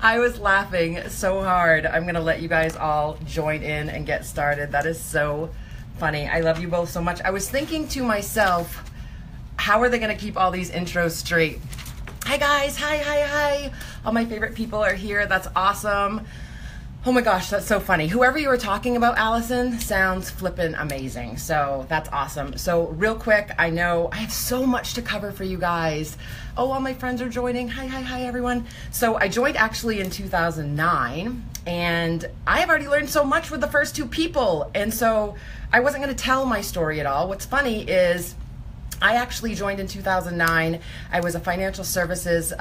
I was laughing so hard. I'm gonna let you guys all join in and get started. That is so funny. I love you both so much. I was thinking to myself, how are they gonna keep all these intros straight? Hi guys, hi. All my favorite people are here. That's awesome. Oh my gosh, that's so funny. Whoever you were talking about, Allison, sounds flippin' amazing. So that's awesome. So real quick, I know I have so much to cover for you guys. Oh, all my friends are joining. Hi, everyone. So I joined actually in 2009, and I have already learned so much with the first two people. And so I wasn't gonna tell my story at all. What's funny is I actually joined in 2009. I was a financial services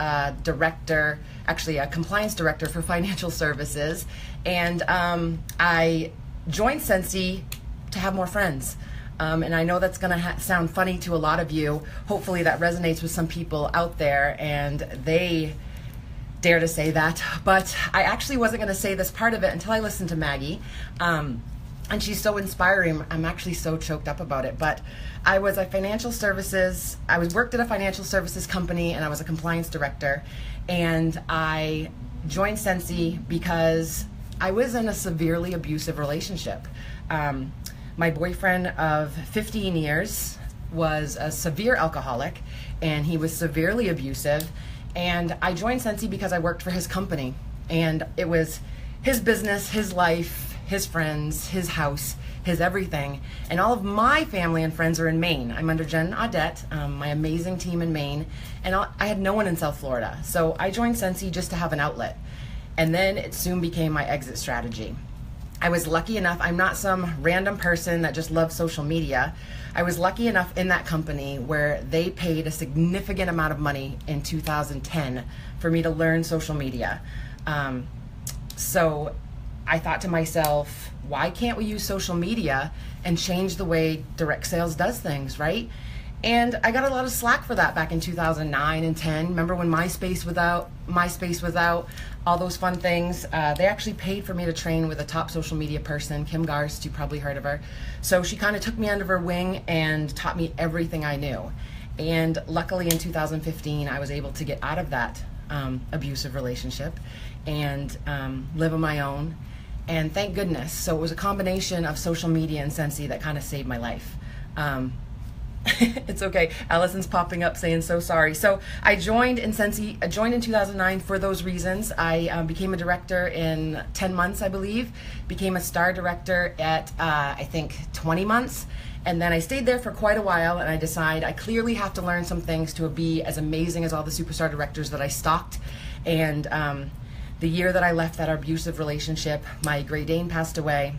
director, actually a compliance director for financial services. And I joined Scentsy to have more friends. And I know that's gonna sound funny to a lot of you. Hopefully that resonates with some people out there and they dare to say that. But I actually wasn't gonna say this part of it until I listened to Maggie. And she's so inspiring. I'm actually so choked up about it. But I was worked at a financial services company, and I was a compliance director. And I joined Scentsy because I was in a severely abusive relationship. My boyfriend of 15 years was a severe alcoholic, and he was severely abusive. And I joined Scentsy because I worked for his company. And it was his business, his life, his friends, his house, his everything. And all of my family and friends are in Maine. I'm under Jen Audette, my amazing team in Maine. And I had no one in South Florida. So I joined Scentsy just to have an outlet. And then it soon became my exit strategy. I was lucky enough, I'm not some random person that just loves social media. I was lucky enough in that company where they paid a significant amount of money in 2010 for me to learn social media. So I thought to myself, why can't we use social media and change the way direct sales does things, right? And I got a lot of slack for that back in 2009 and 10. Remember when MySpace was out, all those fun things? They actually paid for me to train with a top social media person, Kim Garst, you probably heard of her. So she kind of took me under her wing and taught me everything I knew. And luckily in 2015, I was able to get out of that abusive relationship and live on my own. And thank goodness. So it was a combination of social media and Scentsy that kind of saved my life. It's okay. Allison's popping up saying so sorry. So I joined in Scentsy. I joined in 2009 for those reasons. I became a director in 10 months, I believe. Became a star director at I think 20 months. And then I stayed there for quite a while, and I decided I clearly have to learn some things to be as amazing as all the superstar directors that I stalked. And the year that I left that abusive relationship, my Great Dane passed away.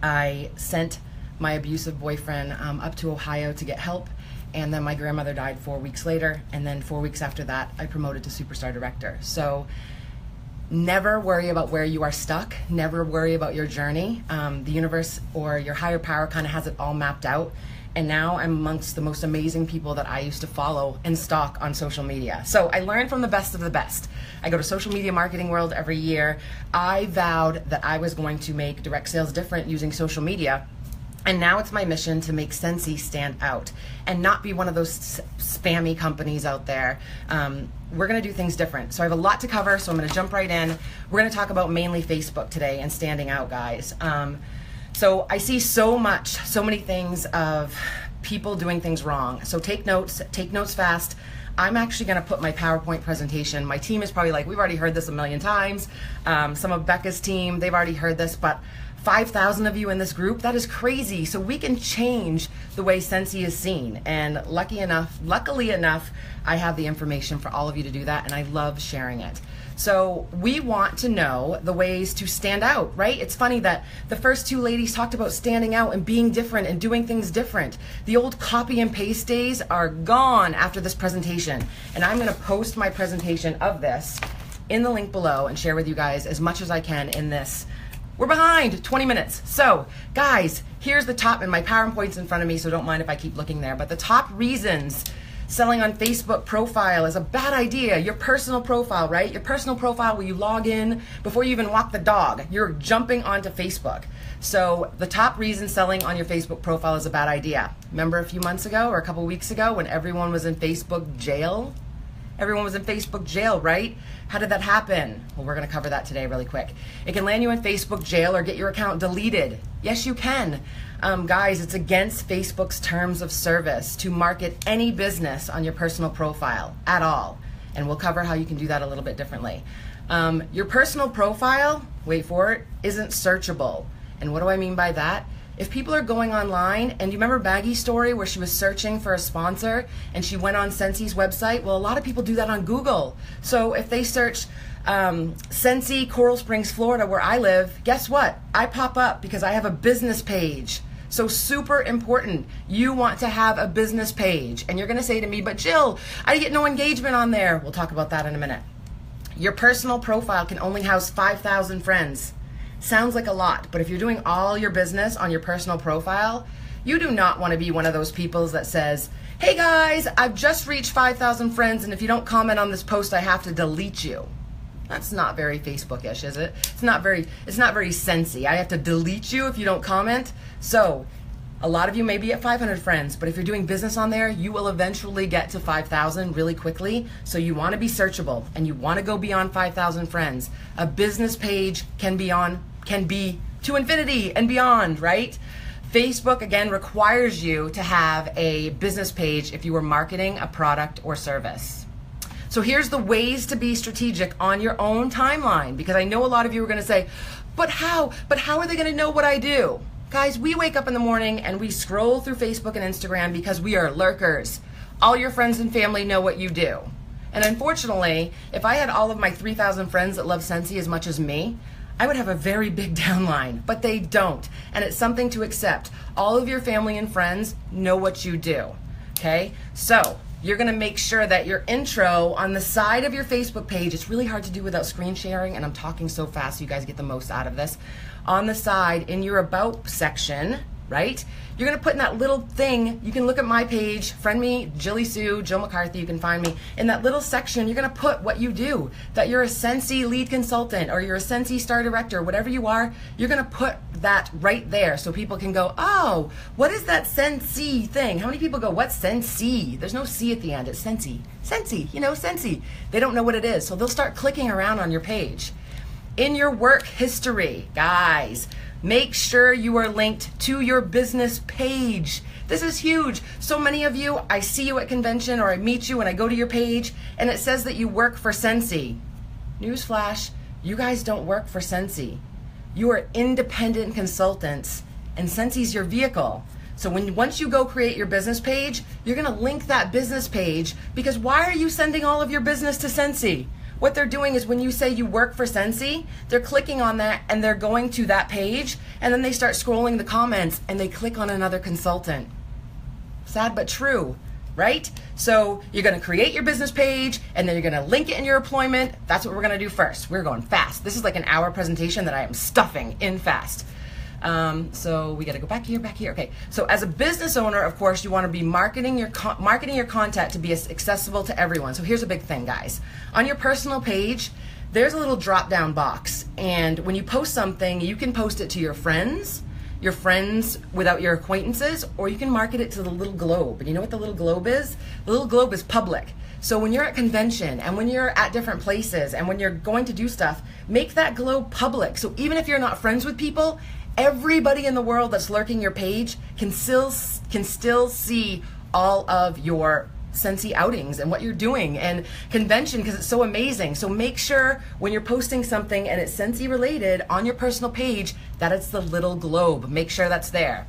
I sent my abusive boyfriend up to Ohio to get help, and then my grandmother died 4 weeks later, and then 4 weeks after that, I promoted to superstar director. So never worry about where you are stuck. Never worry about your journey. The universe or your higher power kind of has it all mapped out. And now I'm amongst the most amazing people that I used to follow and stalk on social media. So I learned from the best of the best. I go to Social Media Marketing World every year. I vowed that I was going to make direct sales different using social media. And now it's my mission to make Scentsy stand out and not be one of those spammy companies out there. We're gonna do things different. So I have a lot to cover, so I'm gonna jump right in. We're gonna talk about mainly Facebook today and standing out, guys. So I see so many things of people doing things wrong. So take notes fast. I'm actually gonna put my PowerPoint presentation. My team is probably like, we've already heard this a million times. Some of Becca's team, they've already heard this, but 5,000 of you in this group, that is crazy. So we can change the way Scentsy is seen. And luckily enough, I have the information for all of you to do that, and I love sharing it. So we want to know the ways to stand out, right? It's funny that the first two ladies talked about standing out and being different and doing things different. The old copy and paste days are gone after this presentation. And I'm gonna post my presentation of this in the link below and share with you guys as much as I can in this. We're behind 20 minutes. So guys, here's the top, and my PowerPoint's in front of me, so don't mind if I keep looking there, but the top reasons selling on Facebook profile is a bad idea. Your personal profile, right? Your personal profile where you log in before you even walk the dog. You're jumping onto Facebook. So the top reason selling on your Facebook profile is a bad idea. Remember a few months ago or a couple weeks ago when everyone was in Facebook jail? Everyone was in Facebook jail, right? How did that happen? Well, we're going to cover that today really quick. It can land you in Facebook jail or get your account deleted. Yes, you can. Guys, it's against Facebook's terms of service to market any business on your personal profile at all. And we'll cover how you can do that a little bit differently. Your personal profile, wait for it, isn't searchable. And what do I mean by that? If people are going online, and you remember Baggie's story where she was searching for a sponsor and she went on Scentsy's website? Well, a lot of people do that on Google. So if they search Scentsy, Coral Springs, Florida, where I live, guess what? I pop up because I have a business page. So super important. You want to have a business page. And you're going to say to me, but Jill, I get no engagement on there. We'll talk about that in a minute. Your personal profile can only house 5,000 friends. Sounds like a lot, but if you're doing all your business on your personal profile, you do not want to be one of those people that says, hey guys, I've just reached 5,000 friends, and if you don't comment on this post, I have to delete you. That's not very Facebook-ish, is it? It's not very Scentsy. I have to delete you if you don't comment. So a lot of you may be at 500 friends, but if you're doing business on there, you will eventually get to 5,000 really quickly. So you want to be searchable and you want to go beyond 5,000 friends. A business page can be to infinity and beyond, right? Facebook, again, requires you to have a business page if you are marketing a product or service. So here's the ways to be strategic on your own timeline, because I know a lot of you are going to say, but how are they going to know what I do? Guys, we wake up in the morning and we scroll through Facebook and Instagram because we are lurkers. All your friends and family know what you do. And unfortunately, if I had all of my 3,000 friends that love Scentsy as much as me, I would have a very big downline, but they don't. And it's something to accept. All of your family and friends know what you do, okay? So you're gonna make sure that your intro on the side of your Facebook page, it's really hard to do without screen sharing, and I'm talking so fast so you guys get the most out of this. On the side, in your About section, right? You're gonna put in that little thing, you can look at my page, friend me, Jilly Sue, Jill McCarthy, you can find me. In that little section, you're gonna put what you do, that you're a Scentsy lead consultant or you're a Scentsy star director, whatever you are, you're gonna put that right there so people can go, oh, what is that Scentsy thing? How many people go, what's Scentsy? There's no C at the end, it's Scentsy. Scentsy, you know, Scentsy. They don't know what it is, so they'll start clicking around on your page. In your work history, guys, make sure you are linked to your business page. This is huge. So many of you, I see you at convention or I meet you and I go to your page and it says that you work for Scentsy. Newsflash, you guys don't work for Scentsy. You are independent consultants and Scentsy's your vehicle. So once you go create your business page, you're gonna link that business page, because why are you sending all of your business to Scentsy? What they're doing is when you say you work for Scentsy, they're clicking on that and they're going to that page, and then they start scrolling the comments and they click on another consultant. Sad but true, right? So you're gonna create your business page and then you're gonna link it in your employment. That's what we're gonna do first. We're going fast. This is like an hour presentation that I am stuffing in fast. So we got to go back here. Okay. So as a business owner, of course, you want to be marketing your content to be accessible to everyone. So here's a big thing, guys. On your personal page, there's a little drop-down box, and when you post something, you can post it to your friends without your acquaintances, or you can market it to the little globe. And you know what the little globe is? The little globe is public. So when you're at convention and when you're at different places and when you're going to do stuff, make that globe public. So even if you're not friends with people, everybody in the world that's lurking your page can still see all of your Scentsy outings and what you're doing and convention, because it's so amazing. So make sure when you're posting something and it's Scentsy related on your personal page that it's the little globe. Make sure that's there.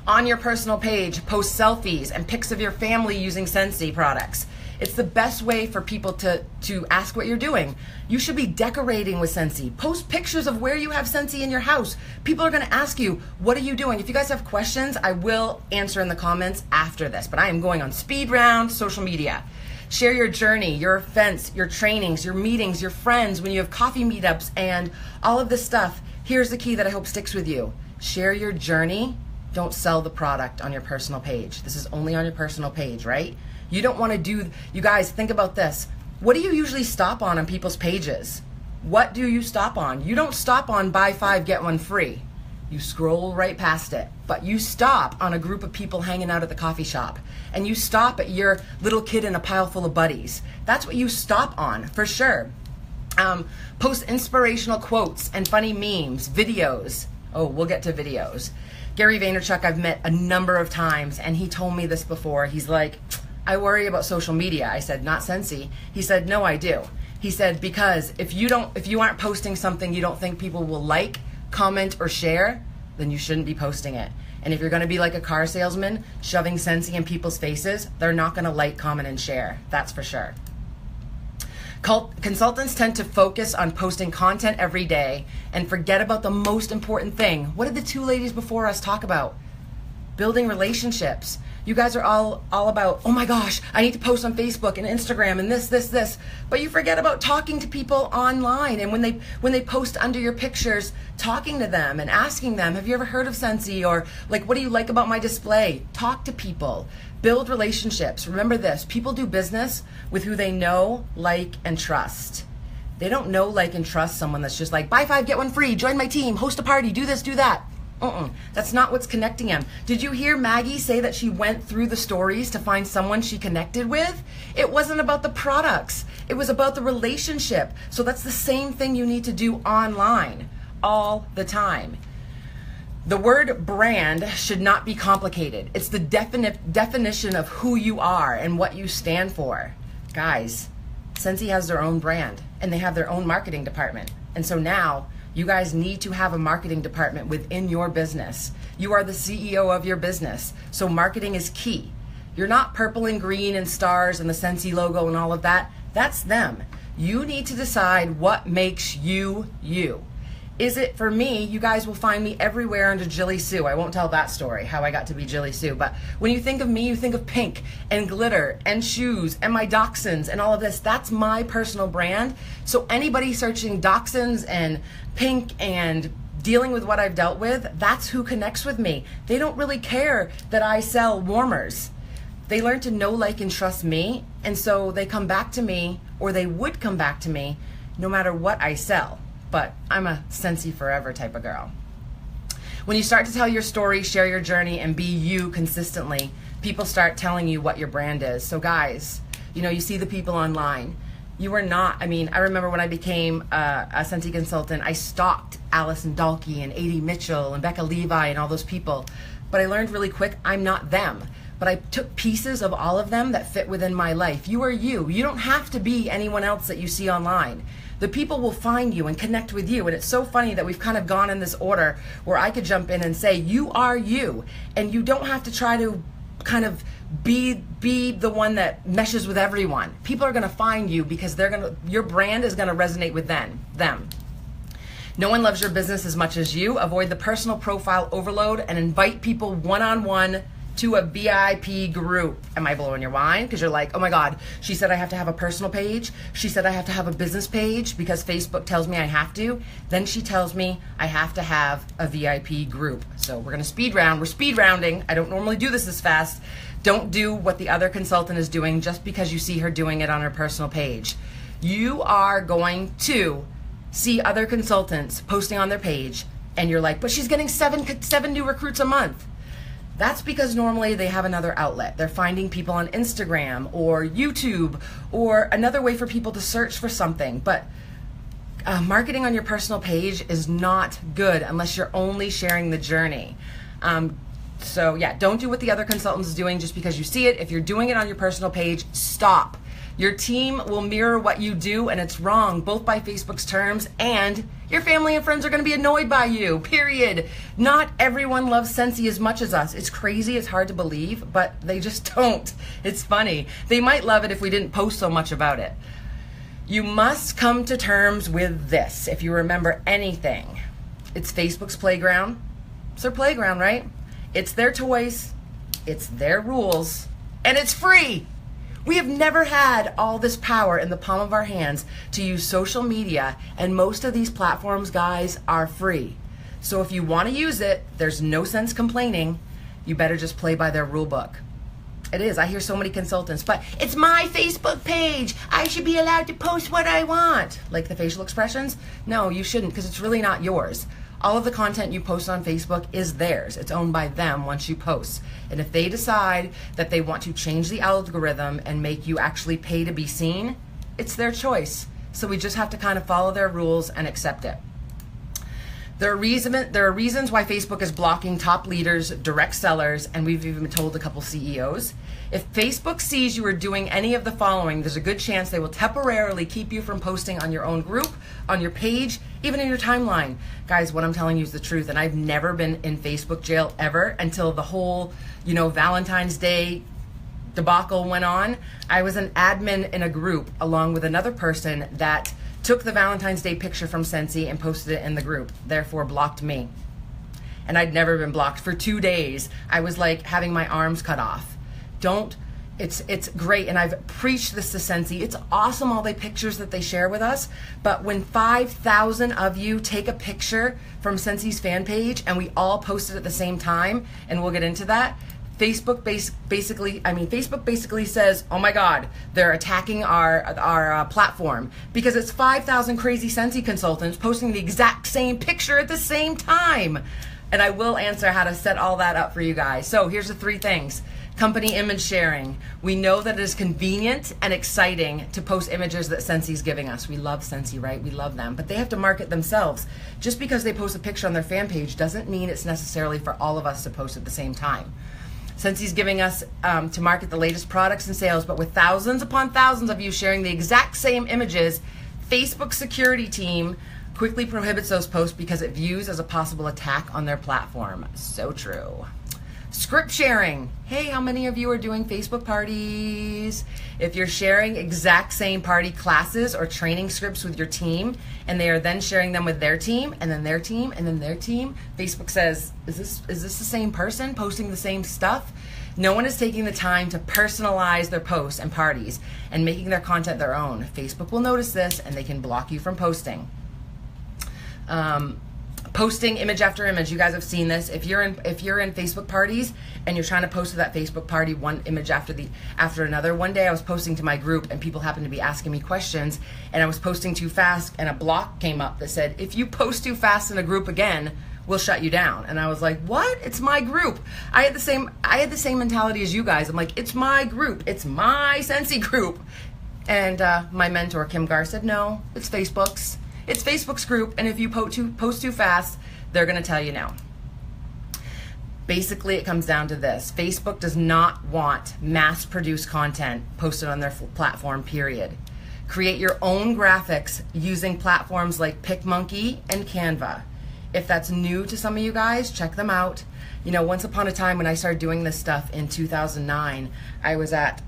On your personal page, post selfies and pics of your family using Scentsy products. It's the best way for people to ask what you're doing. You should be decorating with Scentsy. Post pictures of where you have Scentsy in your house. People are gonna ask you, what are you doing? If you guys have questions, I will answer in the comments after this, but I am going on speed round social media. Share your journey, your events, your trainings, your meetings, your friends, when you have coffee meetups and all of this stuff. Here's the key that I hope sticks with you. Share your journey. Don't sell the product on your personal page. This is only on your personal page, right? You don't want to do, you guys, think about this. What do you usually stop on people's pages? What do you stop on? You don't stop on buy 5, get 1 free. You scroll right past it, but you stop on a group of people hanging out at the coffee shop, and you stop at your little kid in a pile full of buddies. That's what you stop on, for sure. Post inspirational quotes and funny memes, videos. Oh, we'll get to videos. Gary Vaynerchuk I've met a number of times, and he told me this before. He's like, I worry about social media. I said, not Scentsy. He said, no, I do. He said, because if you aren't posting something you don't think people will like, comment, or share, then you shouldn't be posting it. And if you're going to be like a car salesman shoving Scentsy in people's faces, they're not going to like, comment, and share. That's for sure. Consultants tend to focus on posting content every day and forget about the most important thing. What did the two ladies before us talk about? Building relationships. You guys are all about, oh my gosh, I need to post on Facebook and Instagram and this. But you forget about talking to people online, and when they post under your pictures, talking to them and asking them, have you ever heard of Scentsy? Or like, what do you like about my display? Talk to people. Build relationships. Remember this, people do business with who they know, like, and trust. They don't know, like, and trust someone that's just like, buy 5, get 1 free, join my team, host a party, do this, do that. That's not what's connecting them. Did you hear Maggie say that she went through the stories to find someone she connected with? It wasn't about the products. It was about the relationship. So that's the same thing you need to do online all the time. The word brand should not be complicated. It's the definition of who you are and what you stand for. Guys, Scentsy has their own brand, and they have their own marketing department. And so now, you guys need to have a marketing department within your business. You are the CEO of your business, so marketing is key. You're not purple and green and stars and the Scentsy logo and all of that. That's them. You need to decide what makes you, you. Is it for me? You guys will find me everywhere under Jilly Sue. I won't tell that story, how I got to be Jilly Sue. But when you think of me, you think of pink and glitter and shoes and my dachshunds and all of this. That's my personal brand. So anybody searching dachshunds and pink and dealing with what I've dealt with, that's who connects with me. They don't really care that I sell warmers. They learn to know, like, and trust me. And so they come back to me, or they would come back to me no matter what I sell. But I'm a Scentsy forever type of girl. When you start to tell your story, share your journey, and be you consistently, people start telling you what your brand is. So guys, you see the people online. You are not, I remember when I became a Scentsy consultant, I stalked Allison Dalkey and Adie Mitchell and Becca Levi and all those people. But I learned really quick, I'm not them. But I took pieces of all of them that fit within my life. You are you. You don't have to be anyone else that you see online. The people will find you and connect with you. And it's so funny that we've kind of gone in this order where I could jump in and say, you are you. And you don't have to try to kind of be the one that meshes with everyone. People are going to find you because your brand is going to resonate with them. No one loves your business as much as you. Avoid the personal profile overload and invite people one-on-one to a VIP group. Am I blowing your mind? Because you're like, oh my God, she said I have to have a personal page. She said I have to have a business page because Facebook tells me I have to. Then she tells me I have to have a VIP group. So we're gonna speed round. We're speed rounding. I don't normally do this fast. Don't do what the other consultant is doing just because you see her doing it on her personal page. You are going to see other consultants posting on their page and you're like, but she's getting seven new recruits a month. That's because normally they have another outlet. They're finding people on Instagram or YouTube or another way for people to search for something. But marketing on your personal page is not good unless you're only sharing the journey. So yeah, don't do what the other consultant is doing just because you see it. If you're doing it on your personal page, stop. Your team will mirror what you do, and it's wrong, both by Facebook's terms, and your family and friends are going to be annoyed by you, period. Not everyone loves Scentsy as much as us. It's crazy, it's hard to believe, but they just don't. It's funny. They might love it if we didn't post so much about it. You must come to terms with this. If you remember anything, it's Facebook's playground. It's their playground, right? It's their toys, it's their rules, and it's free. We have never had all this power in the palm of our hands to use social media, and most of these platforms, guys, are free. So if you want to use it, there's no sense complaining. You better just play by their rule book. It is. I hear so many consultants, but it's my Facebook page. I should be allowed to post what I want. Like the facial expressions? No, you shouldn't, because it's really not yours. All of the content you post on Facebook is theirs. It's owned by them once you post. And if they decide that they want to change the algorithm and make you actually pay to be seen, it's their choice. So we just have to kind of follow their rules and accept it. There are reasons why Facebook is blocking top leaders, direct sellers, and we've even told a couple CEOs. If Facebook sees you are doing any of the following, there's a good chance they will temporarily keep you from posting on your own group, on your page, even in your timeline. Guys, what I'm telling you is the truth, and I've never been in Facebook jail ever until the whole, Valentine's Day debacle went on. I was an admin in a group along with another person that took the Valentine's Day picture from Scentsy and posted it in the group, therefore blocked me. And I'd never been blocked. For 2 days, I was like having my arms cut off. It's great, and I've preached this to Scentsy. It's awesome, all the pictures that they share with us, but when 5,000 of you take a picture from Scentsy's fan page and we all post it at the same time, and we'll get into that, Facebook basically says, oh my God, they're attacking our platform because it's 5,000 crazy Scentsy consultants posting the exact same picture at the same time. And I will answer how to set all that up for you guys. So here's the 3 things. Company image sharing. We know that it is convenient and exciting to post images that Scentsy's giving us. We love Scentsy, right? We love them, but they have to market themselves. Just because they post a picture on their fan page doesn't mean it's necessarily for all of us to post at the same time. Scentsy's giving us to market the latest products and sales, but with thousands upon thousands of you sharing the exact same images, Facebook security team quickly prohibits those posts because it views as a possible attack on their platform. So true. Script sharing. Hey, how many of you are doing Facebook parties? If you're sharing exact same party classes or training scripts with your team, and they are then sharing them with their team, and then their team, and then their team, Facebook says, is this the same person posting the same stuff? No one is taking the time to personalize their posts and parties and making their content their own. Facebook will notice this, and they can block you from posting. Posting image after image. You guys have seen this. If you're in Facebook parties and you're trying to post to that Facebook party one image after another. One day I was posting to my group and people happened to be asking me questions, and I was posting too fast and a block came up that said, if you post too fast in a group again, we'll shut you down. And I was like, what? It's my group. I had the same mentality as you guys. I'm like, it's my group. It's my Scentsy group. And my mentor Kim Gar said, no, it's Facebook's. It's Facebook's group, and if you post too fast, they're going to tell you no. Basically, it comes down to this. Facebook does not want mass-produced content posted on their platform, period. Create your own graphics using platforms like PicMonkey and Canva. If that's new to some of you guys, check them out. Once upon a time when I started doing this stuff in 2009, I was at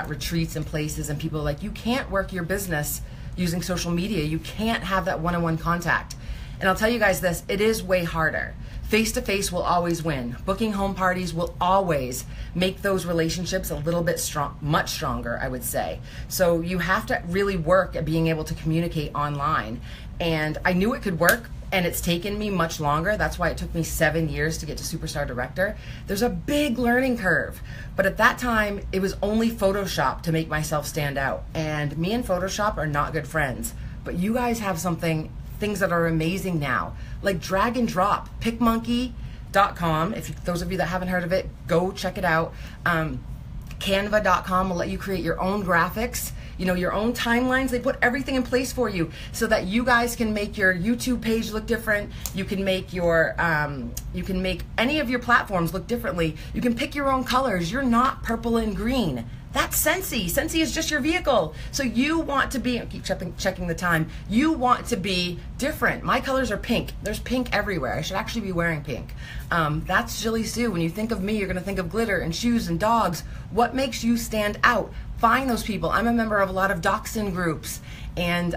retreats and places, and people were like, you can't work your business using social media. You can't have that one-on-one contact. And I'll tell you guys this, it is way harder. Face-to-face will always win. Booking home parties will always make those relationships a little bit much stronger, I would say. So you have to really work at being able to communicate online. And I knew it could work, and it's taken me much longer. That's why it took me 7 years to get to Superstar Director. There's a big learning curve. But at that time, it was only Photoshop to make myself stand out. And me and Photoshop are not good friends. But you guys have things that are amazing now, like drag and drop. PicMonkey.com, those of you that haven't heard of it, go check it out. Canva.com will let you create your own graphics, your own timelines. They put everything in place for you so that you guys can make your YouTube page look different. You can make any of your platforms look differently. You can pick your own colors. You're not purple and green. That's Scentsy. Scentsy is just your vehicle. So you want to be, keep checking the time, you want to be different. My colors are pink. There's pink everywhere. I should actually be wearing pink. That's Jilly Sue. When you think of me, you're going to think of glitter and shoes and dogs. What makes you stand out? Find those people. I'm a member of a lot of dachshund groups, and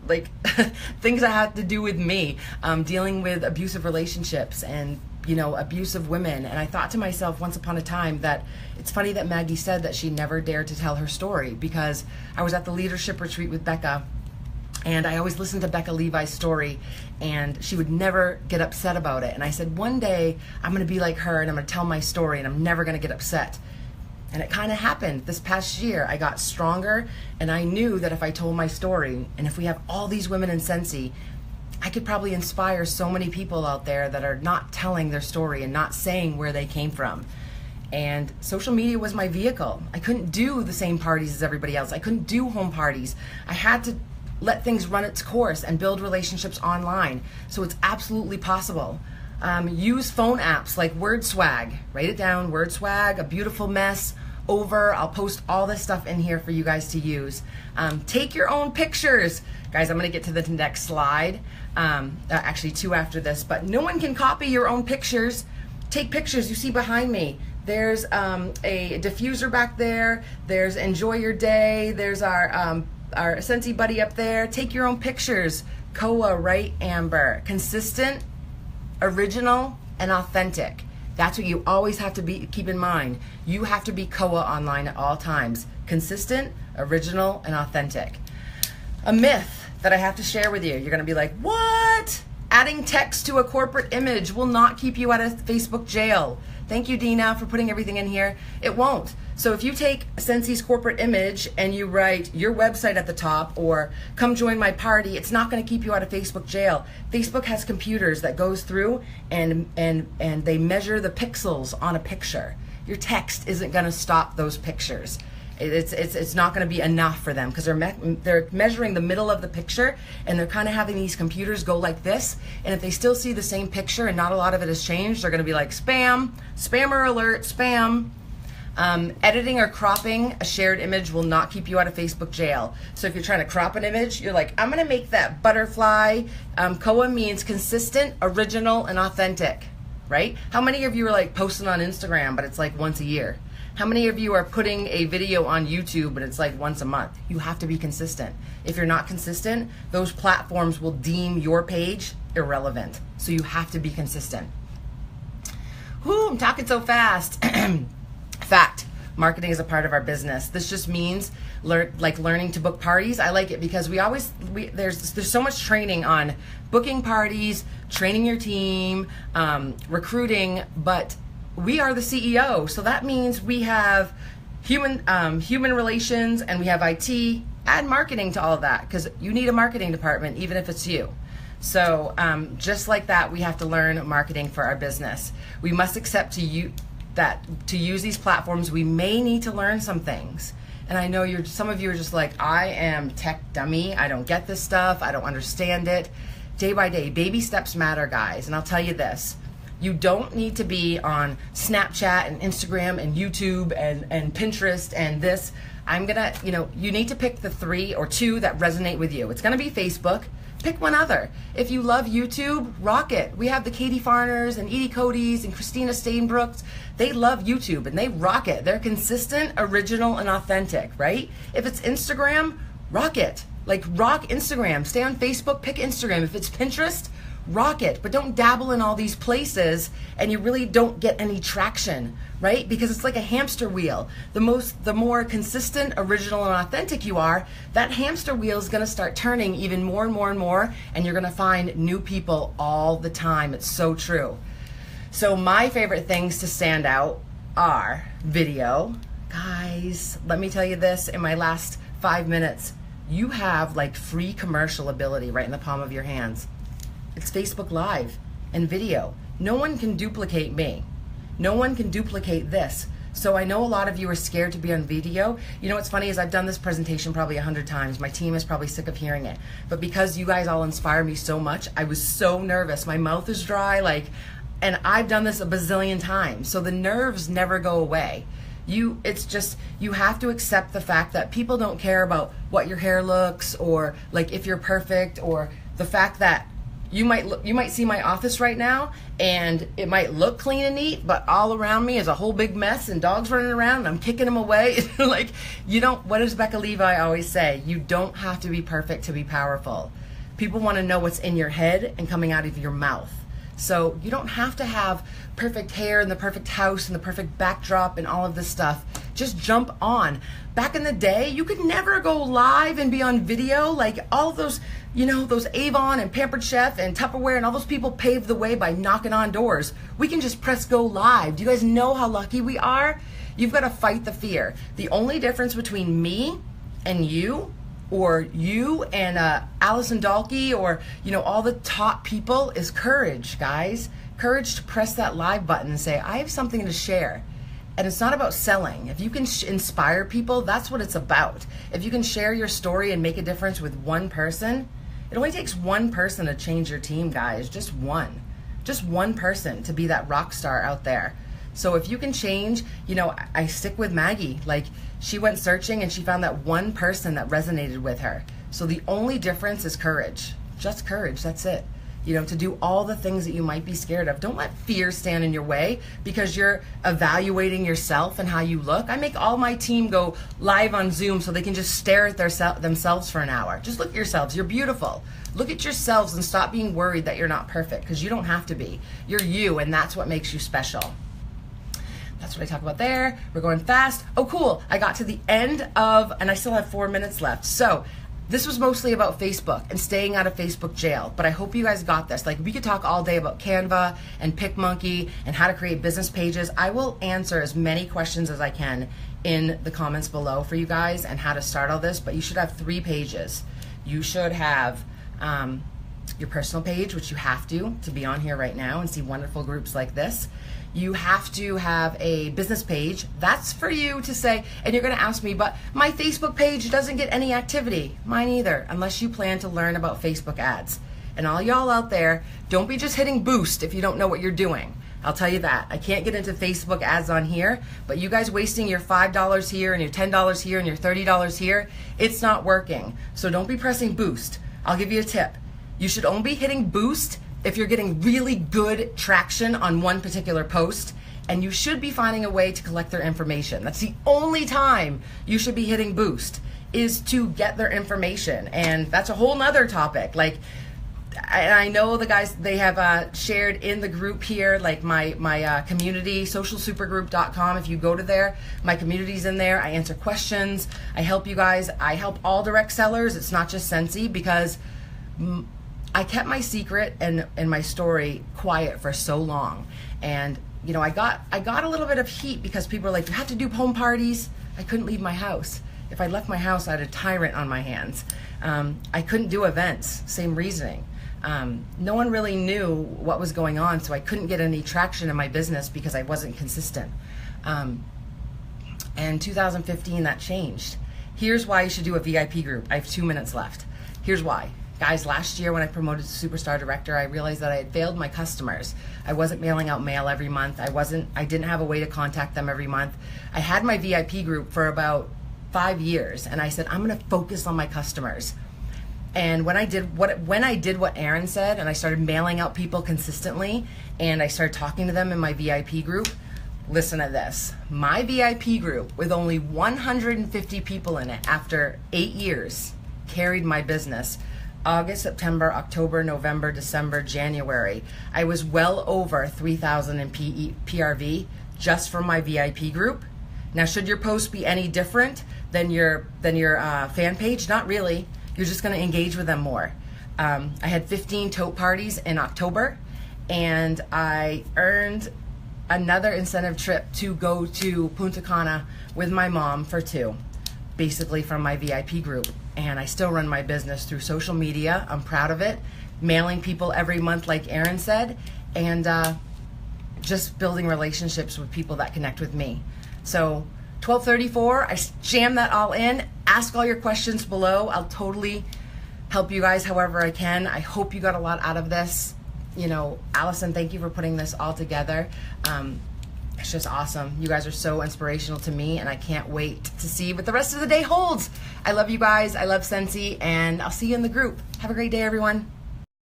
things that have to do with me, dealing with abusive relationships and abusive women. And I thought to myself once upon a time that it's funny that Maggie said that she never dared to tell her story, because I was at the leadership retreat with Becca, and I always listened to Becca Levi's story, and she would never get upset about it. And I said, one day I'm going to be like her, and I'm going to tell my story, and I'm never going to get upset. And it kind of happened. This past year, I got stronger, and I knew that if I told my story, and if we have all these women in Scentsy, I could probably inspire so many people out there that are not telling their story and not saying where they came from. And social media was my vehicle. I couldn't do the same parties as everybody else. I couldn't do home parties. I had to let things run its course and build relationships online. So it's absolutely possible. Use phone apps like WordSwag. Write it down, WordSwag, A Beautiful Mess, Over. I'll post all this stuff in here for you guys to use. Take your own pictures. Guys, I'm gonna get to the next slide. Actually 2 after this, but no one can copy your own pictures. Take pictures. You see behind me, there's a diffuser back there. There's Enjoy Your Day. There's our Scentsy buddy up there. Take your own pictures. Koa, right, Amber? Consistent, original, and authentic. That's what you always have to keep in mind. You have to be Koa online at all times. Consistent, original, and authentic. A myth that I have to share with you. You're gonna be like, what? Adding text to a corporate image will not keep you out of Facebook jail. Thank you, Dina, for putting everything in here. It won't. So if you take Scentsy's corporate image and you write your website at the top or come join my party, it's not gonna keep you out of Facebook jail. Facebook has computers that goes through and they measure the pixels on a picture. Your text isn't gonna stop those pictures. It's not going to be enough for them because they're measuring the middle of the picture, and they're kind of having these computers go like this, and if they still see the same picture and not a lot of it has changed, they're going to be like spam, spammer alert, spam. Editing or cropping a shared image will not keep you out of Facebook jail. So if you're trying to crop an image, you're like, I'm going to make that butterfly. Koa means consistent, original, and authentic, right? How many of you are like posting on Instagram, but it's like once a year? How many of you are putting a video on YouTube and it's like once a month? You have to be consistent. If you're not consistent, those platforms will deem your page irrelevant. So you have to be consistent. Whoo, I'm talking so fast. Fact, marketing is a part of our business. This just means learning to book parties. I like it because there's so much training on booking parties, training your team, recruiting, but we are the CEO, so that means we have human relations, and we have IT, add marketing to all of that, because you need a marketing department even if it's you. So just like that, we have to learn marketing for our business. We must accept that to use these platforms, we may need to learn some things. And I know some of you are just like, I am tech dummy, I don't get this stuff, I don't understand it. Day by day, baby steps matter, guys, and I'll tell you this. You don't need to be on Snapchat and Instagram and YouTube and Pinterest and this. You need to pick the 3 or 2 that resonate with you. It's gonna be Facebook. Pick one other. If you love YouTube, rock it. We have the Katie Farners and Edie Cody's and Christina Stainbrooks. They love YouTube and they rock it. They're consistent, original, and authentic, right? If it's Instagram, rock it. Like, rock Instagram. Stay on Facebook, pick Instagram. If it's Pinterest, rock it, but don't dabble in all these places and you really don't get any traction, right? Because it's like a hamster wheel. The more consistent, original, and authentic you are, that hamster wheel is gonna start turning even more and more and more, and you're gonna find new people all the time. It's so true. So my favorite things to stand out are video. Guys, let me tell you this in my last 5 minutes. You have like free commercial ability right in the palm of your hands. It's Facebook Live and video. No one can duplicate me. No one can duplicate this. So I know a lot of you are scared to be on video. You know what's funny is I've done this presentation probably 100 times. My team is probably sick of hearing it. But because you guys all inspire me so much, I was so nervous. My mouth is dry, and I've done this a bazillion times. So the nerves never go away. You have to accept the fact that people don't care about what your hair looks or like if you're perfect, or the fact that you might see my office right now and it might look clean and neat, but all around me is a whole big mess and dogs running around and I'm kicking them away. What does Becca Levi always say? You don't have to be perfect to be powerful. People want to know what's in your head and coming out of your mouth. So you don't have to have perfect hair and the perfect house and the perfect backdrop and all of this stuff. Just jump on. Back in the day, you could never go live and be on video. Like all of those, those Avon and Pampered Chef and Tupperware and all those people paved the way by knocking on doors. We can just press go live. Do you guys know how lucky we are? You've got to fight the fear. The only difference between me and you or you and Allison Dalkey, or all the top people, is courage, guys. Courage to press that live button and say, I have something to share. And it's not about selling. If you can inspire people, that's what it's about. If you can share your story and make a difference with one person, it only takes one person to change your team, guys. Just one person to be that rock star out there. So if you can change, I stick with Maggie. Like, she went searching and she found that one person that resonated with her. So the only difference is courage. Just courage, that's it. To do all the things that you might be scared of. Don't let fear stand in your way because you're evaluating yourself and how you look. I make all my team go live on Zoom so they can just stare at themselves for an hour. Just look at yourselves. You're beautiful. Look at yourselves and stop being worried that you're not perfect, because you don't have to be. You're you, and that's what makes you special. That's what I talk about there. We're going fast. Oh, cool. I got to the end of, and I still have 4 minutes left. So this was mostly about Facebook and staying out of Facebook jail, but I hope you guys got this. Like, we could talk all day about Canva and PicMonkey and how to create business pages. I will answer as many questions as I can in the comments below for you guys and how to start all this, but you should have 3 pages. You should have your personal page, which you have to be on here right now and see wonderful groups like this. You have to have a business page. That's for you to say, and you're gonna ask me, but my Facebook page doesn't get any activity. Mine either, unless you plan to learn about Facebook ads. And all y'all out there, don't be just hitting boost if you don't know what you're doing. I'll tell you that. I can't get into Facebook ads on here, but you guys wasting your $5 here and your $10 here and your $30 here, it's not working. So don't be pressing boost. I'll give you a tip. You should only be hitting boost if you're getting really good traction on one particular post, and you should be finding a way to collect their information. That's the only time you should be hitting boost, is to get their information. And that's a whole nother topic. Like, I know the guys, they have shared in the group here, like my community, socialsupergroup.com. If you go to there, my community's in there. I answer questions. I help you guys. I help all direct sellers. It's not just Scentsy, because I kept my secret and my story quiet for so long. And I got a little bit of heat because people were like, you have to do home parties. I couldn't leave my house. If I left my house, I had a tyrant on my hands. I couldn't do events, same reasoning. No one really knew what was going on, so I couldn't get any traction in my business because I wasn't consistent. And 2015, that changed. Here's why you should do a VIP group. I have 2 minutes left. Here's why. Guys, last year when I promoted to Superstar Director, I realized that I had failed my customers. I wasn't mailing out mail every month. I didn't have a way to contact them every month. I had my VIP group for about 5 years, and I said, I'm gonna focus on my customers. And when I did what Aaron said, and I started mailing out people consistently, and I started talking to them in my VIP group, listen to this. My VIP group, with only 150 people in it after 8 years, carried my business. August, September, October, November, December, January. I was well over 3,000 in PRV just from my VIP group. Now, should your post be any different than your fan page? Not really. You're just going to engage with them more. I had 15 tote parties in October, and I earned another incentive trip to go to Punta Cana with my mom for 2, basically from my VIP group. And I still run my business through social media. I'm proud of it. Mailing people every month, like Aaron said, and just building relationships with people that connect with me. So 12:34, I jam that all in. Ask all your questions below. I'll totally help you guys however I can. I hope you got a lot out of this. Allison, thank you for putting this all together. It's just awesome. You guys are so inspirational to me, and I can't wait to see what the rest of the day holds. I love you guys. I love Scentsy, and I'll see you in the group. Have a great day, everyone.